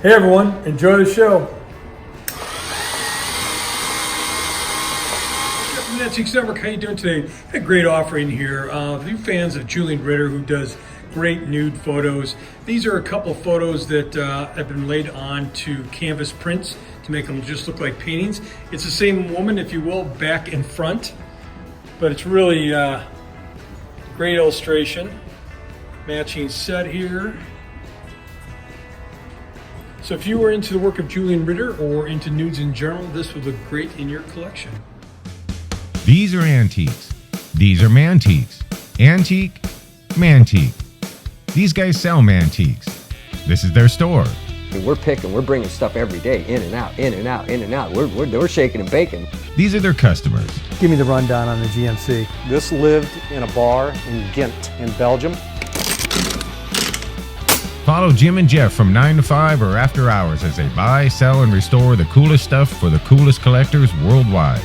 Hey everyone, enjoy the show. Mantiques Network, how you doing today? A great offering here. If you're fans of Julian Ritter, who does great nude photos, these are a couple photos that have been laid on to canvas prints to make them just look like paintings. It's the same woman, if you will, back and front, but it's really great illustration. Matching set here. So if you were into the work of Julian Ritter or into nudes in general, this would look great in your collection. These are antiques. These are mantiques. Antique, mantique. These guys sell mantiques. This is their store. We're bringing stuff every day, in and out, in and out, in and out. We're shaking and baking. These are their customers. Give me the rundown on the GMC. This lived in a bar in Ghent in Belgium. Follow Jim and Jeff from 9 to 5 or after hours as they buy, sell, and restore the coolest stuff for the coolest collectors worldwide.